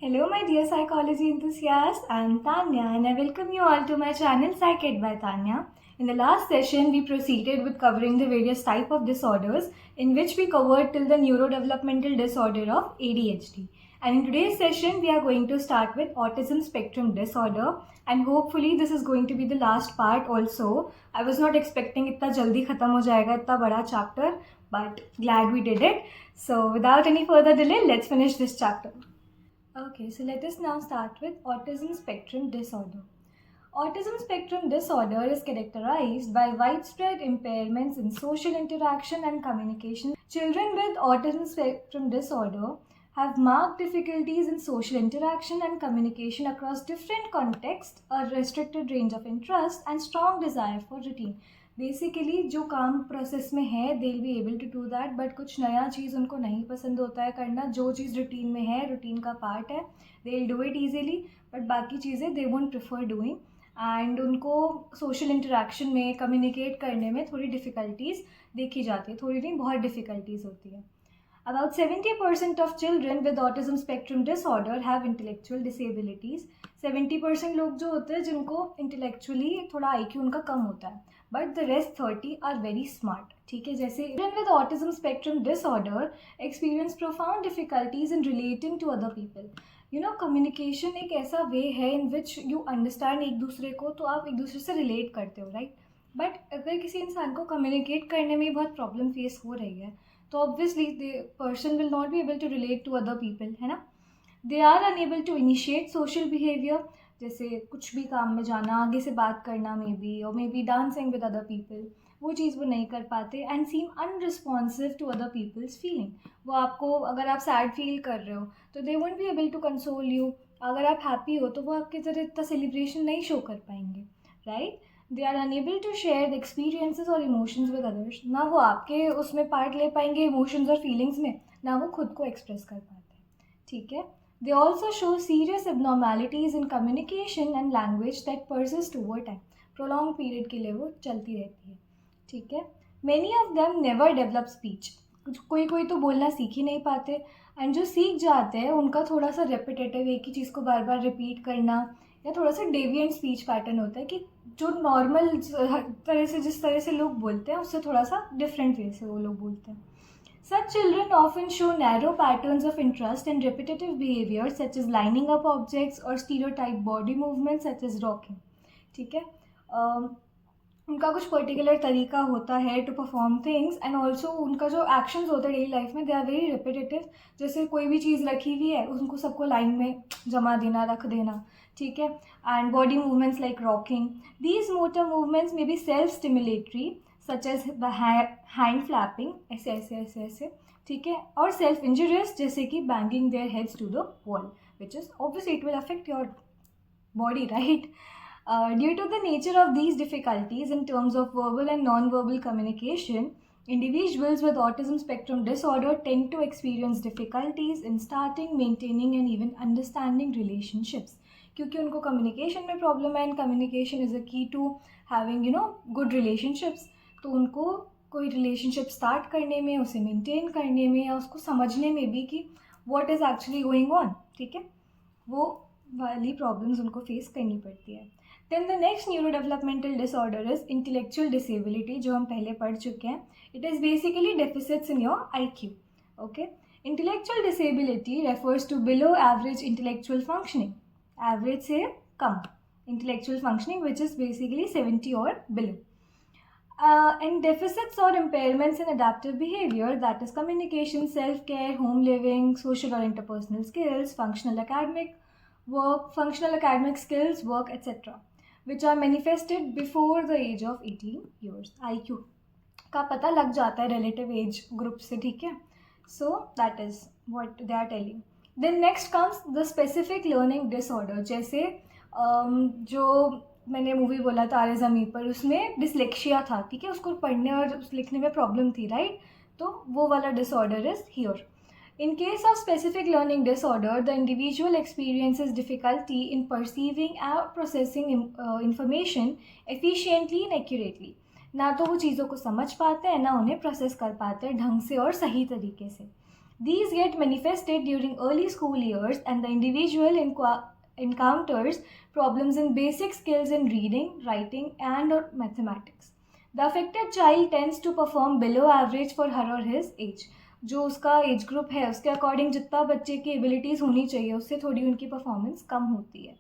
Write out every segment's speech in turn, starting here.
Hello, my dear psychology enthusiasts. I'm Tanya, and I welcome you all to my channel PsychEd by Tanya. In the last session, we proceeded with covering the various type of disorders, in which we covered till the neurodevelopmental disorder of ADHD. And in today's session, we are going to start with autism spectrum disorder, and hopefully this is going to be the last part also. I was not expecting इतना जल्दी खत्म हो जाएगा इतना बड़ा chapter, but glad we did it. So without any further delay, let's finish this chapter. Okay, so let us now start with autism spectrum disorder. Autism spectrum disorder is characterized by widespread impairments in social interaction and communication. Children with autism spectrum disorder have marked difficulties in social interaction and communication across different contexts, a restricted range of interest, and strong desire for routine. Basically जो काम process में है they will be able to do that, but कुछ नया चीज़ उनको नहीं पसंद होता है करना. जो चीज़ रूटीन में है, रूटीन का पार्ट है, they will do it easily, but बाकी चीज़ें they won't prefer doing. And उनको सोशल इंटरेक्शन में कम्युनिकेट करने में थोड़ी डिफ़िकल्टीज़ देखी जाती है. थोड़ी नहीं, बहुत डिफ़िकल्टीज़ होती है. About 70% of children with autism spectrum disorder have intellectual disabilities. 70% लोग जो होते हैं जिनको intellectually थोड़ा IQ उनका कम होता है, but the rest 30 are very smart. ठीक है, जैसे children with autism spectrum disorder experience profound difficulties in relating to other people. Communication एक ऐसा वे है इन विच यू अंडरस्टैंड एक दूसरे को, तो आप एक दूसरे से रिलेट करते हो, राइट. बट अगर किसी इंसान को कम्युनिकेट करने में बहुत प्रॉब्लम फेस हो रही है, तो obviously the person will not be able to relate to other people, है ना. They are unable to initiate social behaviour, जैसे कुछ भी काम में जाना, आगे से बात करना, मे बी और maybe dancing with other people, वो चीज़ वो नहीं कर पाते. And seem unresponsive to other people's feeling. वो आपको, अगर आप सैड फील कर रहे हो तो they won't be able to console you. अगर आप हैप्पी हो तो वो आपकी तरह इतना सेलिब्रेशन नहीं शो कर पाएंगे, right. They are unable to share the experiences और इमोशंस विद अदर्स. ना वो आपके उसमें पार्ट ले पाएंगे इमोशंस और फीलिंग्स में, ना वो खुद को एक्सप्रेस कर पाते हैं. ठीक है. They also show serious abnormalities in communication and language that persist over time. Prolong period के लिए वो चलती रहती है. ठीक है. Many of them never develop speech. कोई कोई तो बोलना सीख ही नहीं पाते. एंड जो सीख जाते हैं उनका थोड़ा सा रेपिटेटिव, एक ही चीज़ को बार बार रिपीट करना, या थोड़ा सा डेविएंट स्पीच पैटर्न होता है कि जो नॉर्मल तरह से, जिस तरह से लोग बोलते हैं उससे थोड़ा सा डिफरेंट वे से वो लोग बोलते हैं. Such children often show narrow patterns of interest and repetitive behaviors such as lining up objects or stereotype body movements such as rocking. ठीक है. उनका कुछ पर्टिकुलर तरीका होता है to perform things, and also उनका जो एक्शंस होते हैं डेली लाइफ में, दे आर वेरी रिपीटेटिव. जैसे कोई भी चीज़ रखी हुई है उनको सबको लाइन में जमा देना, रख देना. ठीक है. And body movements like rocking. These motor movements में be self stimulatory such as the hand flapping, ऐसे ऐसे ऐसे ऐसे. ठीक है. और सेल्फ इंजरियस, जैसे कि banging their heads to the wall, which is obviously it will affect your body, right? Due to the nature of these difficulties in terms of verbal and non-verbal communication, individuals with autism spectrum disorder tend to experience difficulties in starting, maintaining and even understanding relationships. क्योंकि उनको communication में problem है, and communication is a key to having good relationships. तो उनको कोई relationship start करने में, उसे maintain करने में, या उसको समझने में भी कि what is actually going on, ठीक है, वो वाली प्रॉब्लम्स उनको फेस करनी पड़ती है. Then the next neuro developmental disorder is intellectual disability, जो हम पहले पढ़ चुके हैं. It is basically deficits in your IQ. Okay. Intellectual disability refers to below average intellectual functioning. Average से कम intellectual functioning, which is basically 70 और below. And deficits or impairments in adaptive behavior, that is communication, self-care, home living, social or interpersonal skills, functional academic skills, work, etc., which are manifested before the age of 18 years. IQ का पता लग जाता है relative age group से, ठीक है. So that is what they are telling. Then next comes the specific learning disorder. जैसे जो मैंने मूवी बोला तारे ज़मीं पर, उसमें डिसलेक्शिया था, ठीक है, उसको पढ़ने और लिखने में प्रॉब्लम थी, राइट. तो वो वाला disorder is here. In case of specific learning disorder, the individual experiences difficulty in perceiving or processing information efficiently and accurately. ना तो वो चीज़ों को समझ पाते हैं, ना उन्हें प्रोसेस कर पाते हैं ढंग से और सही तरीके से. These get manifested during early school years, and the individual encounters problems in basic skills in reading, writing, and or mathematics. The affected child tends to perform below average for her or his age. जो उसका age group है उसके according जितना बच्चे की abilities होनी चाहिए उससे थोड़ी उनकी परफॉर्मेंस कम होती है.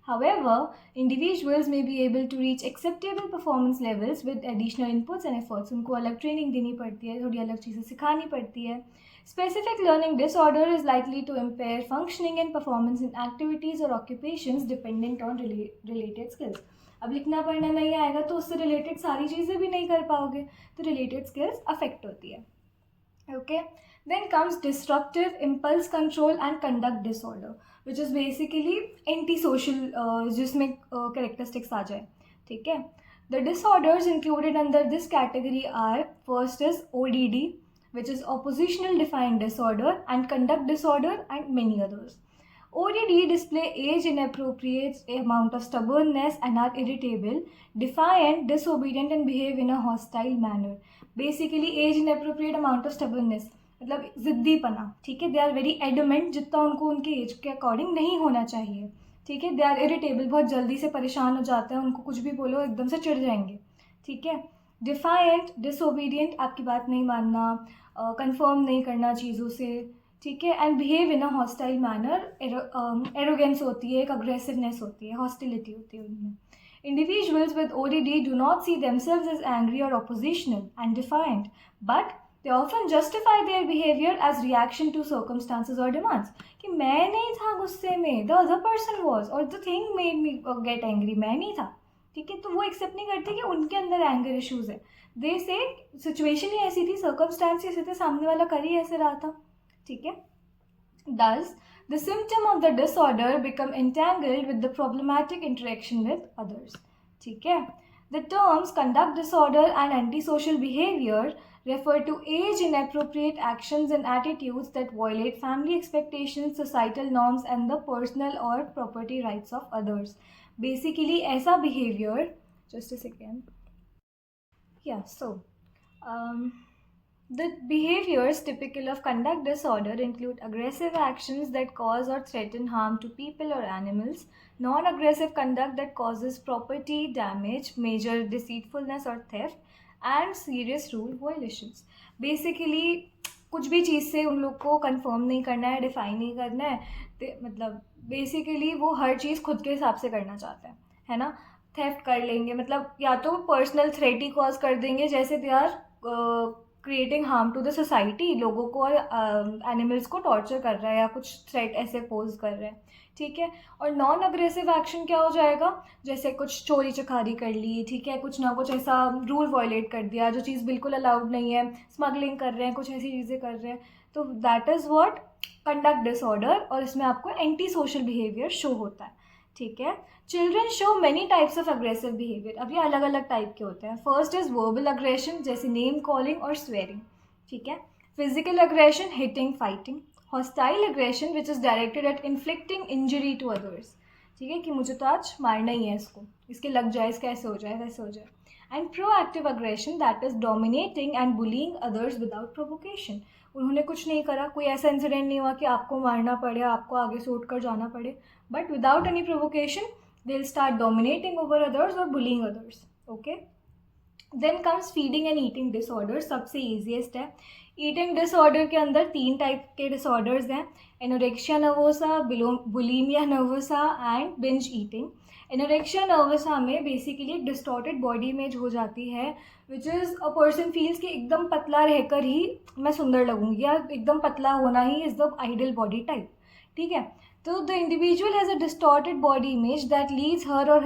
However, individuals may be able to reach acceptable performance levels with additional inputs and efforts. उनको अलग ट्रेनिंग देनी पड़ती है, थोड़ी अलग चीज़ें सिखानी पड़ती है. Specific learning disorder is likely to impair functioning and performance in activities or occupations dependent on related skills. अब लिखना पढ़ना नहीं आएगा तो उससे रिलेटेड सारी चीज़ें भी नहीं कर पाओगे, तो रिलेटेड स्किल्स अफेक्ट होती है. Okay, then comes disruptive impulse control and conduct disorder, which is basically antisocial, जिसमें characteristics आ जाए. ठीक है, the disorders included under this category are, first is ODD, which is oppositional defiant disorder, and conduct disorder, and many others. ODD display age inappropriate amount of stubbornness and are irritable, defiant, disobedient and behave in a hostile manner. Basically as inappropriate amount of stubbornness मतलब ज़िद्दीपना. ठीक है, they are very adamant, जितना उनको उनके as के according नहीं होना चाहिए. ठीक है, दे आर इरिटेबल, बहुत जल्दी से परेशान हो जाते हैं, उनको कुछ भी बोलो एकदम से चिढ़ जाएंगे. ठीक है, डिफाइंट, डिसोबीडियंट, आपकी बात नहीं मानना, कंफर्म नहीं करना चीज़ों से. ठीक है, and behave in a hostile manner, arrogance होती है, एक अग्रेसिवनेस होती है, हॉस्टिलिटी होती है उनमें. Individuals with ODD do not see themselves as angry or oppositional and defiant, but they often justify their behavior as reaction to circumstances or demands. कि मैं नहीं था गुस्से में, the other person was, or the thing made me get angry, मैं नहीं था. ठीक है, तो वो एक्सेप्ट नहीं करते कि उनके अंदर एंगर इश्यूज है. दे से सिचुएशन ही ऐसी थी, सर्कमस्टांस ऐसे थे, सामने वाला कर ही ऐसे रहा था. ठीक है, thus the symptom of the disorder become entangled with the problematic interaction with others. ठीक है, the terms conduct disorder and antisocial behavior refer to age inappropriate actions and attitudes that violate family expectations, societal norms and the personal or property rights of others. Basically ऐसा behavior, just a second, yeah, so the behaviors typical of conduct disorder include aggressive actions that cause or threaten harm to people or animals, non-aggressive conduct that causes property damage, major deceitfulness or theft, and serious rule violations. Basically कुछ भी चीज़ से उन लोग को confirm नहीं करना है, define नहीं करना है, मतलब बेसिकली वो हर चीज़ खुद के हिसाब से करना चाहते हैं, है ना. थेफ्ट कर लेंगे, मतलब या तो पर्सनल थ्रेट ही कॉज कर देंगे, जैसे they are creating harm to the society, लोगों को और एनिमल्स को टॉर्चर कर रहा है या कुछ थ्रेट ऐसे पोज कर रहे हैं. ठीक है, और नॉन अग्रेसिव एक्शन क्या हो जाएगा, जैसे कुछ चोरी चकारी कर ली. ठीक है, कुछ ना कुछ ऐसा रूल वायलेट कर दिया जो चीज़ बिल्कुल अलाउड नहीं है, स्मगलिंग कर रहे हैं, कुछ ऐसी चीज़ें कर रहे हैं, तो that is what conduct disorder, और इसमें आपको एंटी सोशल बिहेवियर शो होता है. ठीक है, children show many types of aggressive behaviour. अब ये अलग अलग टाइप के होते हैं. फर्स्ट इज वर्बल अग्रेशन, जैसे नेम कॉलिंग और स्वेरिंग. ठीक है, physical aggression, hitting, fighting. Hostile aggression which is directed at inflicting injury to others. ठीक है, कि मुझे तो आज मारना ही है इसको, इसके लग जाए, इसका ऐसे हो जाए, वैसे हो जाए. And proactive aggression, that is dominating and bullying others without provocation. उन्होंने कुछ नहीं करा, कोई ऐसा इंसिडेंट नहीं हुआ कि आपको मारना पड़े, आपको आगे से उठ कर जाना पड़े, but without any provocation they'll start dominating over others or bullying others. Okay, then comes feeding and eating disorders. सबसे easiest है. ईटिंग डिसऑर्डर के अंदर 3 टाइप के डिसऑर्डर्स हैं, anorexia nervosa, bulimia nervosa and binge eating. Anorexia nervosa में basically एक distorted body image हो जाती है, which is a person feels कि एकदम पतला रहकर ही मैं सुंदर लगूंगी, या एकदम पतला होना ही is the ideal body type. ठीक है, तो the individual has a distorted body image that leads her or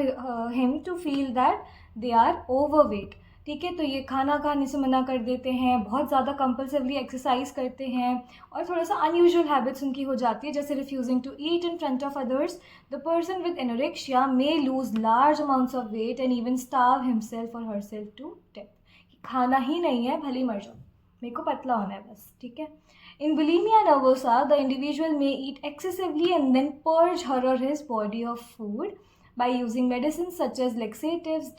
him to feel that they are overweight. ठीक है, तो ये खाना खाने से मना कर देते हैं, बहुत ज़्यादा कंपल्सिवली एक्सरसाइज करते हैं, और थोड़ा सा अनयूजुअल हैबिट्स उनकी हो जाती है, जैसे refusing to eat in front of others. The person with anorexia may lose large amounts of weight and even starve himself और हरसेल्फ टू डेथ. खाना ही नहीं है, भले मर जाओ, मेरे को पतला होना है बस. ठीक है, in bulimia nervosa, the individual may eat excessively and then purge her or his body of food by using medicines such as laxatives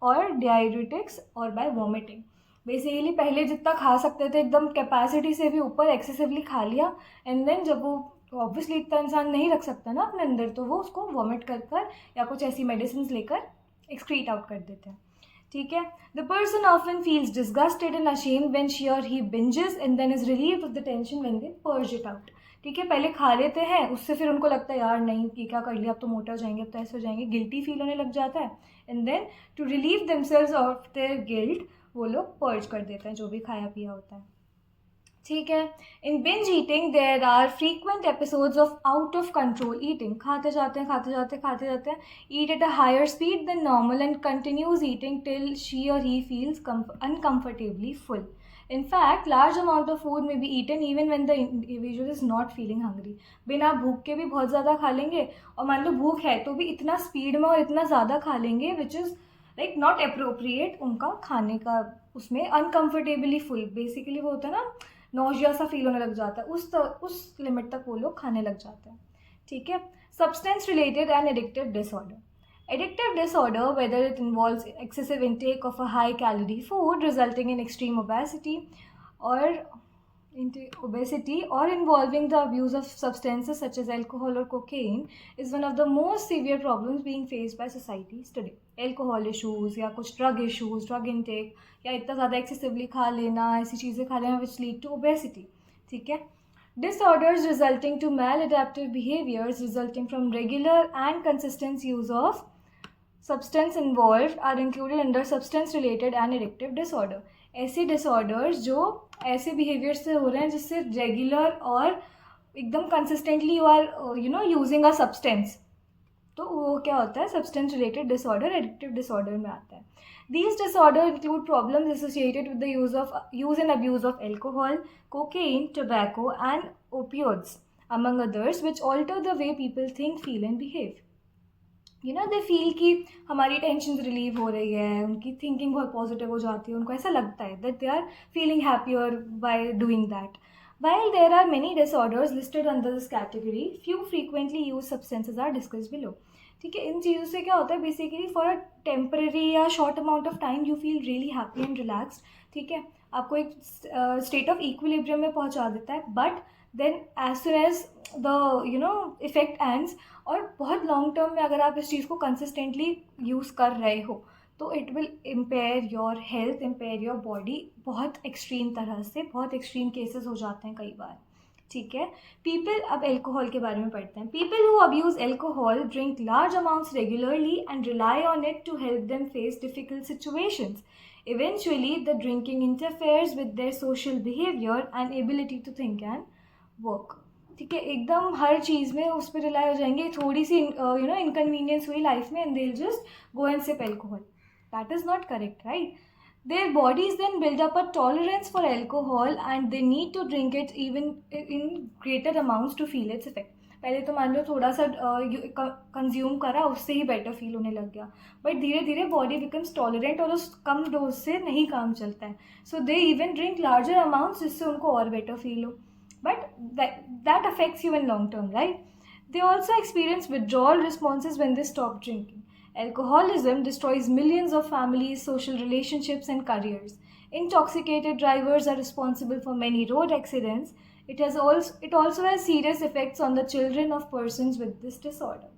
or diuretics or by vomiting. Basically पहले जितना खा सकते थे एकदम कैपेसिटी से भी ऊपर एक्सेसिवली खा लिया, एंड देन जब वो ऑब्वियसली इतना इंसान नहीं रख सकता ना अपने अंदर, तो वो उसको वॉमिट कर कर या कुछ ऐसी मेडिसिन लेकर एक्सक्रीट आउट कर देते हैं। ठीक है। The person often feels disgusted and ashamed when she or he binges and then is relieved of the tension when they purge it out. ठीक है, पहले खा लेते हैं, उससे फिर उनको लगता है यार नहीं ये क्या कर लिया, अब तो मोटा हो जाएंगे, अब तो ऐसे हो जाएंगे, गिल्टी फील होने लग जाता है, and then to relieve themselves of their guilt वो लोग पर्ज कर देते हैं जो भी खाया पिया होता है। ठीक है। In binge eating there are frequent episodes of out of control eating. खाते जाते हैं, eat at a higher speed than normal and continues eating till she or he feels uncomfortably full. In fact, large amount of food may be eaten even when the individual is not feeling hungry. बिना भूख के भी बहुत ज़्यादा खा लेंगे, और मान लो भूख है तो भी इतना स्पीड में और इतना ज़्यादा खा लेंगे which is like not appropriate उनका खाने का, उसमें अनकम्फर्टेबली फुल, बेसिकली वो होता है ना नोजिया सा फील होने लग जाता है, उस लिमिट तक वो लोग खाने लग जाते हैं। ठीक है। Substance related and addictive disorder. Addictive disorder, whether it involves excessive intake of a high-calorie food resulting in extreme obesity or involving the abuse of substances such as alcohol or cocaine, is one of the most severe problems being faced by societies today. Alcohol issues या कुछ drug issues, drug intake या इतना ज़्यादा excessively खा लेना, ऐसी चीज़ें खा लेना which lead to obesity. ठीक है। Disorders resulting to maladaptive behaviors resulting from regular and consistent use of substance involved are included under substance related and addictive disorder. ऐसे disorders जो ऐसे behavior से हो रहे हैं जिससे regular और एकदम consistently you are using a substance, तो वो क्या होता है substance related disorder, addictive disorder में आता है. These disorders include problems associated with the use and abuse of alcohol, cocaine, tobacco and opioids among others, which alter the way people think, feel and behave. They feel कि हमारी tension relieve हो रही है, उनकी thinking बहुत positive हो जाती है, उनको ऐसा लगता है that they are feeling happier by doing that. While there are many disorders listed under this category, few frequently used substances are discussed below. ठीक है, इन चीज़ों से क्या होता है बेसिकली फॉर अ टेम्पररी या short amount of time you feel really happy and relaxed. ठीक है, आपको एक स्टेट ऑफ इक्विलिब्रियम में पहुंचा देता है, but then as soon as the effect ends, और बहुत लॉन्ग टर्म में अगर आप इस चीज़ को कंसिस्टेंटली यूज़ कर रहे हो तो it will empire your health, empire your body बहुत एक्सट्रीम तरह से, बहुत एक्सट्रीम केसेस हो जाते हैं कई बार. ठीक है. पीपल, अब एल्कोहल के बारे में पढ़ते हैं. People who abuse alcohol drink large amounts regularly and rely on it to help them face difficult situations. Eventually, the drinking interferes with their social behavior and ability to think and work. ठीक है, एकदम हर चीज़ में उस पर rely हो जाएंगे. थोड़ी सी इनकन्वीनियंस हुई लाइफ में and they just go and sip alcohol. That is not correct, right? Their bodies then build up a tolerance for alcohol and they need to drink it even in greater amounts to feel its effect. पहले तो मान लो थोड़ा सा consume करा, उससे ही better feel होने लग गया, बट धीरे धीरे बॉडी बिकम्स टॉलरेंट और उस कम डोज से नहीं काम चलता है. So they even drink larger amounts जिससे उनको और बेटर फील हो, but that affects you in long term, right? They also experience withdrawal responses when they stop drinking. Alcoholism destroys millions of families, social relationships, and careers. Intoxicated drivers are responsible for many road accidents. It also has serious effects on the children of persons with this disorder.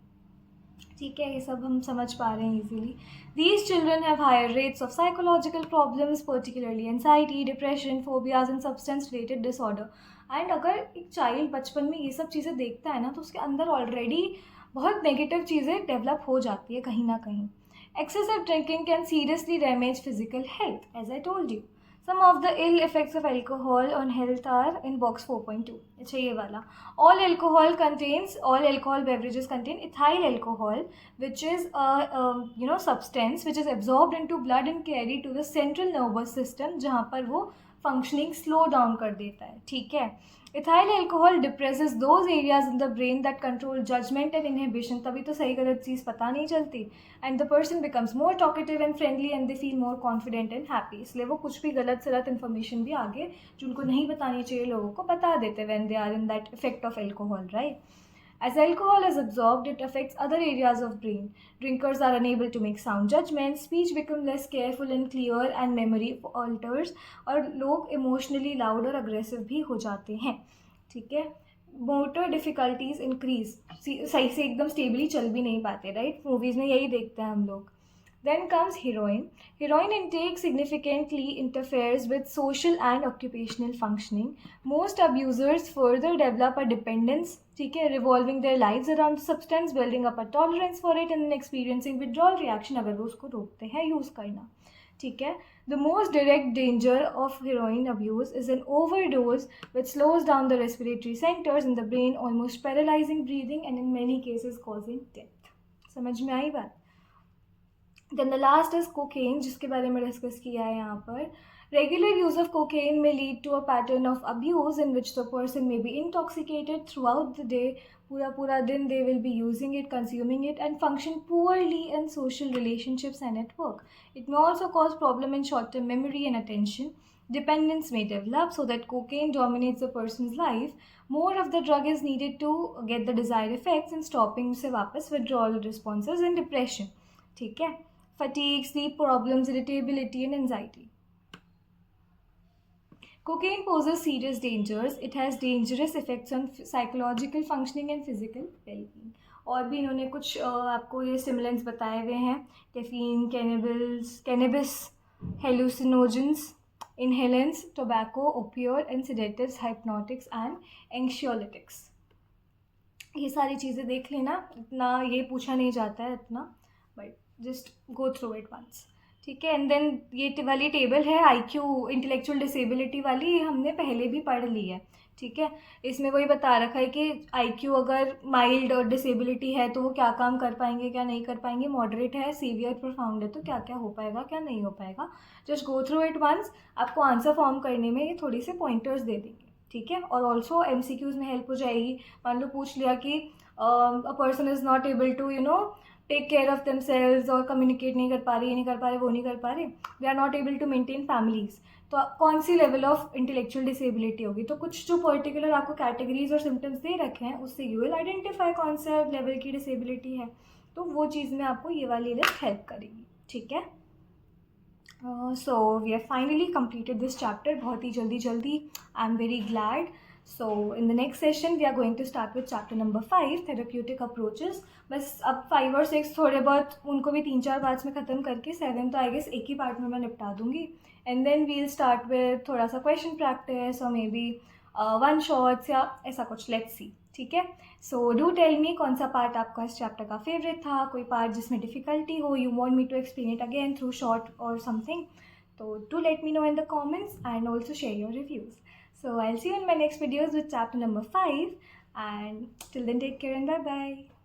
ठीक है, ये सब हम समझ पा रहे हैं easily. These children have higher rates of psychological problems, particularly anxiety, depression, phobias, and substance-related disorder. And अगर एक चाइल्ड बचपन में ये सब चीज़ें देखता है ना, तो उसके अंदर ऑलरेडी बहुत नेगेटिव चीज़ें डेवलप हो जाती है कहीं ना कहीं. Excessive drinking can seriously damage physical health, as I told you. Some of the ill effects of alcohol on health are in box 4.2. अच्छा, ये वाला. All alcohol beverages contain ethyl alcohol which is substance which is absorbed into blood and carry to the central nervous system, जहाँ पर वो functioning slow down कर देता है. ठीक है. Ethyl alcohol depresses those areas in the brain that control judgement and inhibition. तभी तो सही गलत चीज़ पता नहीं चलती. And the person becomes more talkative and friendly and they feel more confident and happy. इसलिए वो कुछ भी गलत सलत इन्फॉर्मेशन भी आगे जो उनको नहीं बतानी चाहिए लोगों को बता देते when they are in that effect of alcohol, right? As alcohol is absorbed, it affects other areas of brain. Drinkers are unable to make sound judgments, speech becomes less careful and clear, and memory alters. और लोग emotionally loud और aggressive भी हो जाते हैं. ठीक है. Motor difficulties increase, सही से एकदम स्टेबली चल भी नहीं पाते, राइट. मूवीज़ में यही देखते हैं हम लोग. Then comes heroin. Heroin intake significantly interferes with social and occupational functioning. Most abusers further develop a dependence, ठीक है, revolving their lives around the substance, building up a tolerance for it and then experiencing withdrawal reaction अगर वो उसको रोकते हैं use करना. ठीक है. The most direct danger of heroin abuse is an overdose, which slows down the respiratory centers in the brain, almost paralyzing breathing and in many cases causing death. समझ में आई बात. Then the last is cocaine, जिसके बारे में discuss किया है यहाँ पर. Regular use of cocaine may lead to a pattern of abuse in which the person may be intoxicated throughout the day. पूरा दिन they will be using it, consuming it, and function poorly in social relationships and at work. It may also cause problem in short-term memory and attention. Dependence may develop so that cocaine dominates the person's life. More of the drug is needed to get the desired effects and stopping से वापस withdrawal responses and depression. ठीक है. Fatigue, sleep problems, irritability, and anxiety. Cocaine poses serious dangers. It has dangerous effects on psychological functioning and physical well-being. और भी इन्होंने कुछ आपको ये स्टिमुलेंट्स बताए हुए हैं. Caffeine, cannabis, hallucinogens, inhalants, tobacco, opioid and sedatives, hypnotics and anxiolytics. ये सारी चीज़ें देख लेना, इतना ये पूछा नहीं जाता है इतना, but just go through it once. ठीक है. एंड देन ये वाली टेबल है IQ इंटेलेक्चुअल डिसेबिलिटी वाली, ये हमने पहले भी पढ़ ली है. ठीक है. इसमें वही बता रखा है कि IQ अगर माइल्ड और डिसेबिलिटी है तो वो क्या काम कर पाएंगे, क्या नहीं कर पाएंगे. मॉडरेट है, सीवियर, प्रोफाउंड है तो क्या क्या हो पाएगा, क्या नहीं हो पाएगा. Just go through it once. आपको आंसर फॉर्म करने में ये थोड़ी से पॉइंटर्स दे देंगे. ठीक है. और ऑल्सो MCQs में हेल्प हो जाएगी. मान लो पूछ लिया कि a person is not able to take care of themselves और कम्युनिकेट नहीं कर पा रहे, ये नहीं कर पा रहे, वो नहीं कर पा रहे, they are not able to maintain families, तो कौन सी लेवल ऑफ इंटेलेक्चुअल डिसेबिलिटी होगी. तो कुछ जो पर्टिकुलर आपको कैटेगरीज और सिम्टम्स दे रखे हैं उससे यू विल आइडेंटिफाई कौन सा लेवल की डिसेबिलिटी है. तो वो चीज़ में आपको ये वाली लिस्ट हेल्प करेगी. ठीक है. So we have finally completed this chapter बहुत ही जल्दी. I am very glad. So in the next session we are going to start with chapter number 5, therapeutic approaches. बस अब 5 और 6 थोड़े बहुत उनको भी 3-4 पार्ट्स में ख़त्म करके 7 तो आई गेस एक ही पार्ट में मैं निपटा दूँगी. And then we'll start with थोड़ा सा क्वेश्चन प्रैक्टिस और मे बी वन शॉट्स या ऐसा कुछ. Let's see. ठीक है. सो डू टेल मी कौन सा पार्ट आपका इस चैप्टर का फेवरेट था. कोई पार्ट जिसमें डिफ़िकल्टी हो, you want me to explain it again through short और समथिंग. तो do let me know in the comments and also share your reviews. So I'll see you in my next videos with chapter number 5, and till then take care and bye bye.